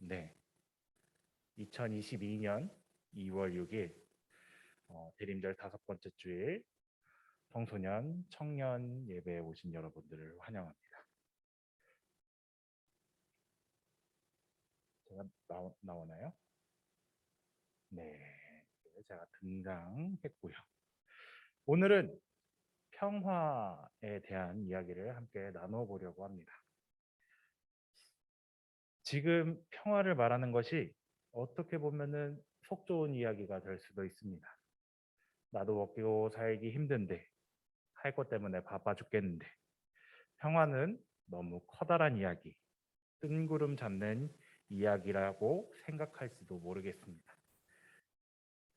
네, 2022년 2월 6일 대림절 다섯 번째 주일 청소년 청년 예배에 오신 여러분들을 환영합니다. 제가 나오나요? 네, 제가 등장했고요. 오늘은 평화에 대한 이야기를 함께 나눠보려고 합니다. 지금 평화를 말하는 것이 어떻게 보면은 속 좋은 이야기가 될 수도 있습니다. 나도 먹고 살기 힘든데 할 것 때문에 바빠 죽겠는데 평화는 너무 커다란 이야기, 뜬구름 잡는 이야기라고 생각할지도 모르겠습니다.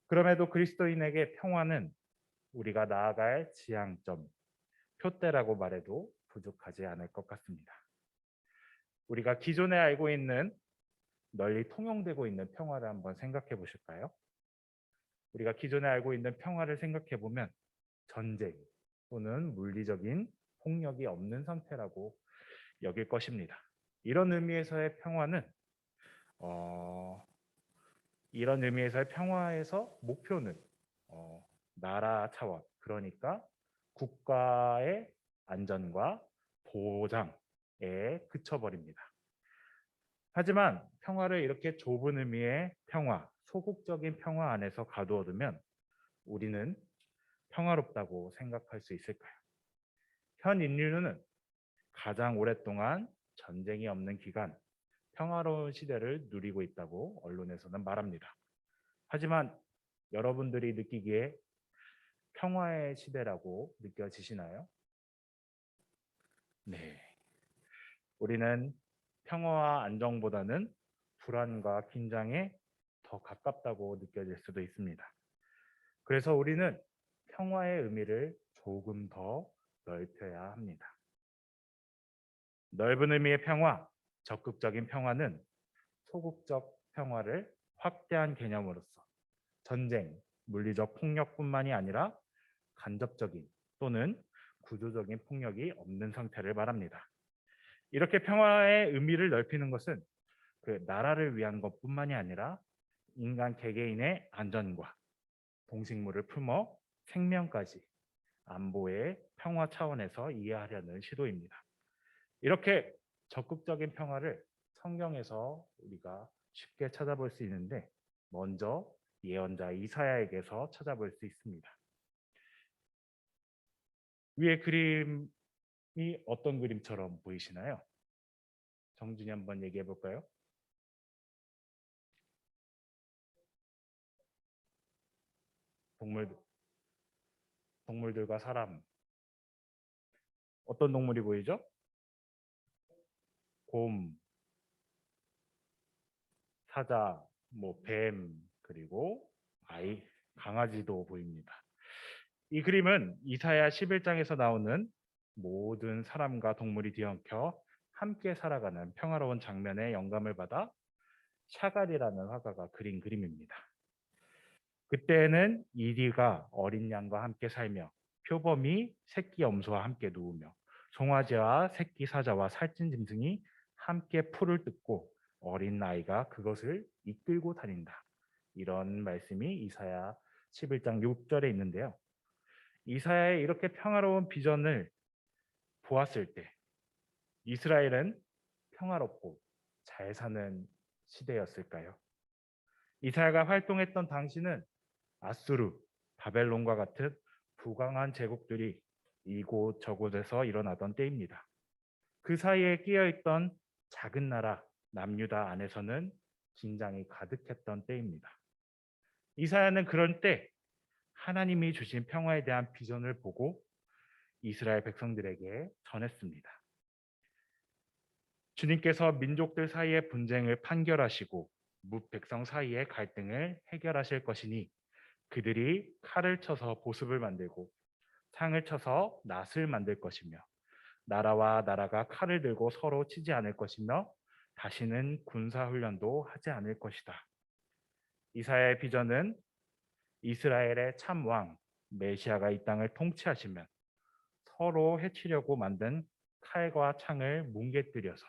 그럼에도 그리스도인에게 평화는 우리가 나아갈 지향점, 표대라고 말해도 부족하지 않을 것 같습니다. 우리가 기존에 알고 있는 널리 통용되고 있는 평화를 한번 생각해 보실까요? 우리가 기존에 알고 있는 평화를 생각해 보면 전쟁 또는 물리적인 폭력이 없는 상태라고 여길 것입니다. 이런 의미에서의 평화는 이런 의미에서의 평화에서 목표는 나라 차원, 그러니까 국가의 안전과 보장에 그쳐버립니다. 하지만 평화를 이렇게 좁은 의미의 평화, 소극적인 평화 안에서 가두어두면 우리는 평화롭다고 생각할 수 있을까요? 현 인류는 가장 오랫동안 전쟁이 없는 기간, 평화로운 시대를 누리고 있다고 언론에서는 말합니다. 하지만 여러분들이 느끼기에 평화의 시대라고 느껴지시나요? 네. 우리는 평화와 안정보다는 불안과 긴장에 더 가깝다고 느껴질 수도 있습니다. 그래서 우리는 평화의 의미를 조금 더 넓혀야 합니다. 넓은 의미의 평화, 적극적인 평화는 소극적 평화를 확대한 개념으로서 전쟁, 물리적 폭력뿐만이 아니라 간접적인 또는 구조적인 폭력이 없는 상태를 말합니다. 이렇게 평화의 의미를 넓히는 것은 그 나라를 위한 것뿐만이 아니라 인간 개개인의 안전과 동식물을 품어 생명까지 안보의 평화 차원에서 이해하려는 시도입니다. 이렇게 적극적인 평화를 성경에서 우리가 쉽게 찾아볼 수 있는데 먼저 예언자 이사야에게서 찾아볼 수 있습니다. 위에 그림이 어떤 그림처럼 보이시나요? 정준이 한번 얘기해 볼까요? 동물, 동물들과 사람. 어떤 동물이 보이죠? 곰, 사자, 뱀, 그리고 강아지도 보입니다. 이 그림은 이사야 11장에서 나오는 모든 사람과 동물이 뒤엉켜 함께 살아가는 평화로운 장면에 영감을 받아 샤갈이라는 화가가 그린 그림입니다. 그때는 이리가 어린 양과 함께 살며 표범이 새끼 염소와 함께 누우며 송아지와 새끼 사자와 살찐 짐승이 함께 풀을 뜯고 어린 아이가 그것을 이끌고 다닌다. 이런 말씀이 이사야 11장 6절에 있는데요. 이사야의 이렇게 평화로운 비전을 보았을 때 이스라엘은 평화롭고 잘 사는 시대였을까요? 이사야가 활동했던 당시는 아수르, 바벨론과 같은 부강한 제국들이 이곳 저곳에서 일어나던 때입니다. 그 사이에 끼어있던 작은 나라 남유다 안에서는 긴장이 가득했던 때입니다. 이사야는 그런 때 하나님이 주신 평화에 대한 비전을 보고 이스라엘 백성들에게 전했습니다. 주님께서 민족들 사이의 분쟁을 판결하시고 뭇백성 사이의 갈등을 해결하실 것이니 그들이 칼을 쳐서 보습을 만들고 창을 쳐서 낫을 만들 것이며 나라와 나라가 칼을 들고 서로 치지 않을 것이며 다시는 군사훈련도 하지 않을 것이다. 이사야의 비전은 이스라엘의 참 왕 메시아가 이 땅을 통치하시면 서로 해치려고 만든 칼과 창을 뭉개뜨려서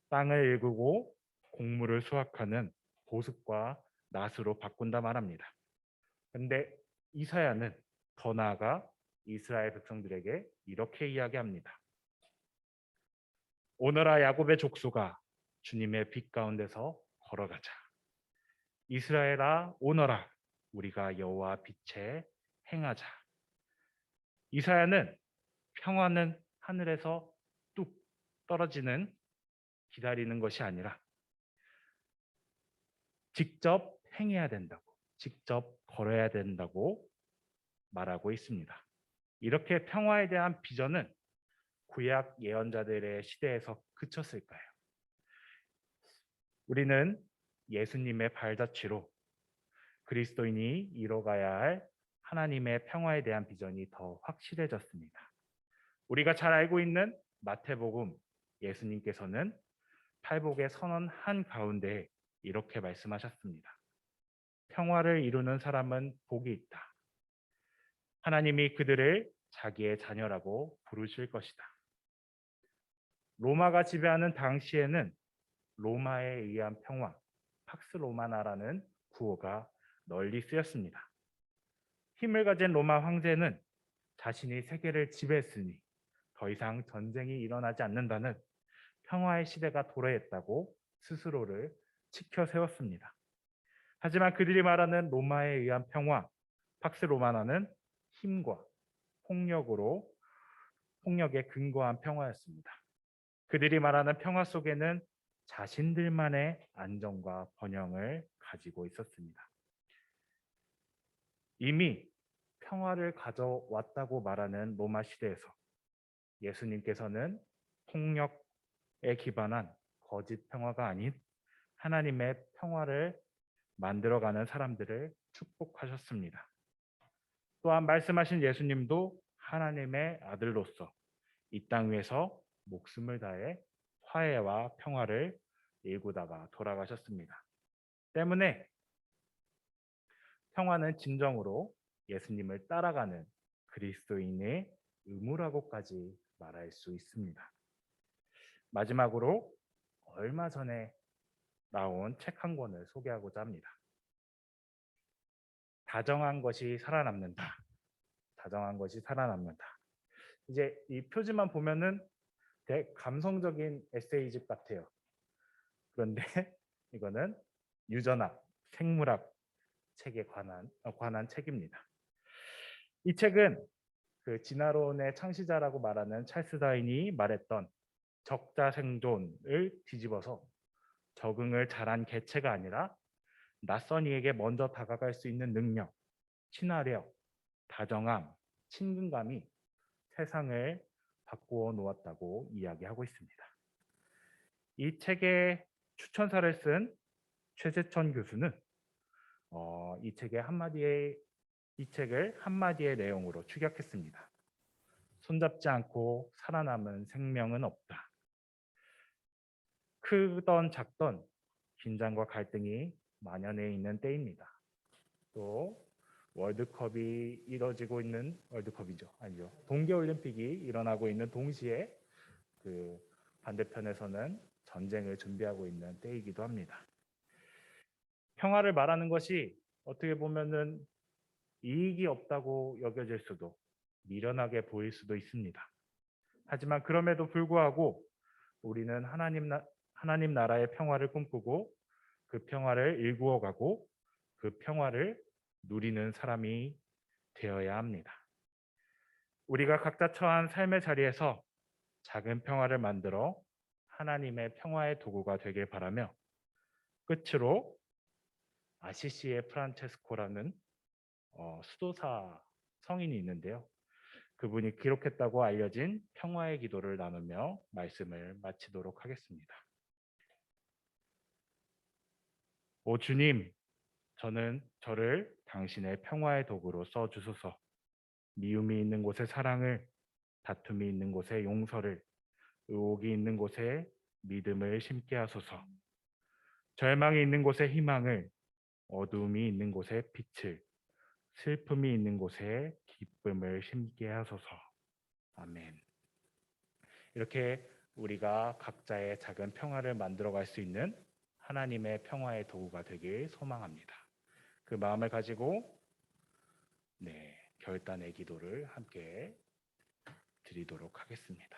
땅을 일구고 곡물을 수확하는 보습과 낫으로 바꾼다 말합니다. 근데 이사야는 더 나아가 이스라엘 백성들에게 이렇게 이야기합니다. 오너라 야곱의 족속아, 주님의 빛 가운데서 걸어가자. 이스라엘아 오너라, 우리가 여호와 빛에 행하자. 이사야는 평화는 하늘에서 뚝 떨어지는 기다리는 것이 아니라 직접 행해야 된다고, 직접 걸어야 된다고 말하고 있습니다. 이렇게 평화에 대한 비전은 구약 예언자들의 시대에서 그쳤을까요? 우리는 예수님의 발자취로 그리스도인이 이뤄가야 할 하나님의 평화에 대한 비전이 더 확실해졌습니다. 우리가 잘 알고 있는 마태복음, 예수님께서는 팔복의 선언 한 가운데 이렇게 말씀하셨습니다. 평화를 이루는 사람은 복이 있다. 하나님이 그들을 자기의 자녀라고 부르실 것이다. 로마가 지배하는 당시에는 로마에 의한 평화, 팍스 로마나라는 구호가 널리 쓰였습니다. 힘을 가진 로마 황제는 자신이 세계를 지배했으니 더 이상 전쟁이 일어나지 않는다는 평화의 시대가 도래했다고 스스로를 치켜 세웠습니다. 하지만 그들이 말하는 로마에 의한 평화, 팍스 로마나는 힘과 폭력에 근거한 평화였습니다. 그들이 말하는 평화 속에는 자신들만의 안정과 번영을 가지고 있었습니다. 이미 평화를 가져왔다고 말하는 로마 시대에서 예수님께서는 폭력에 기반한 거짓 평화가 아닌 하나님의 평화를 만들어가는 사람들을 축복하셨습니다. 또한 말씀하신 예수님도 하나님의 아들로서 이 땅 위에서 목숨을 다해 화해와 평화를 일구다가 돌아가셨습니다. 때문에 평화는 진정으로 예수님을 따라가는 그리스도인의 의무라고까지 말할 수 있습니다. 마지막으로 얼마 전에 나온 책 한 권을 소개하고자 합니다. 다정한 것이 살아남는다. 다정한 것이 살아남는다. 이제 이 표지만 보면은 되게 감성적인 에세이집 같아요. 그런데 이거는 유전학, 생물학 책에 관한 책입니다. 이 책은 그 진화론의 창시자라고 말하는 찰스 다윈이 말했던 적자생존을 뒤집어서 적응을 잘한 개체가 아니라 낯선 이에게 먼저 다가갈 수 있는 능력, 친화력, 다정함, 친근감이 세상을 바꾸어 놓았다고 이야기하고 있습니다. 이 책의 추천사를 쓴 최재천 교수는 이 책을 한마디의 내용으로 축약했습니다. 손잡지 않고 살아남은 생명은 없다. 크던 작던 긴장과 갈등이 만연해 있는 때입니다. 또 월드컵이 이뤄지고 있는 월드컵이죠. 아니죠. 동계올림픽이 일어나고 있는 동시에 그 반대편에서는 전쟁을 준비하고 있는 때이기도 합니다. 평화를 말하는 것이 어떻게 보면은 이익이 없다고 여겨질 수도 미련하게 보일 수도 있습니다. 하지만 그럼에도 불구하고 우리는 하나님 나라의 평화를 꿈꾸고 그 평화를 일구어가고 그 평화를 누리는 사람이 되어야 합니다. 우리가 각자 처한 삶의 자리에서 작은 평화를 만들어 하나님의 평화의 도구가 되길 바라며 끝으로 아시시의 프란체스코라는 수도사 성인이 있는데요. 그분이 기록했다고 알려진 평화의 기도를 나누며 말씀을 마치도록 하겠습니다. 오 주님, 저를 당신의 평화의 도구로 써주소서. 미움이 있는 곳에 사랑을, 다툼이 있는 곳에 용서를, 의혹이 있는 곳에 믿음을 심게 하소서. 절망이 있는 곳에 희망을, 어두움이 있는 곳에 빛을, 슬픔이 있는 곳에 기쁨을 심게 하소서. 아멘. 이렇게 우리가 각자의 작은 평화를 만들어갈 수 있는 하나님의 평화의 도구가 되길 소망합니다. 그 마음을 가지고 결단의 기도를 함께 드리도록 하겠습니다.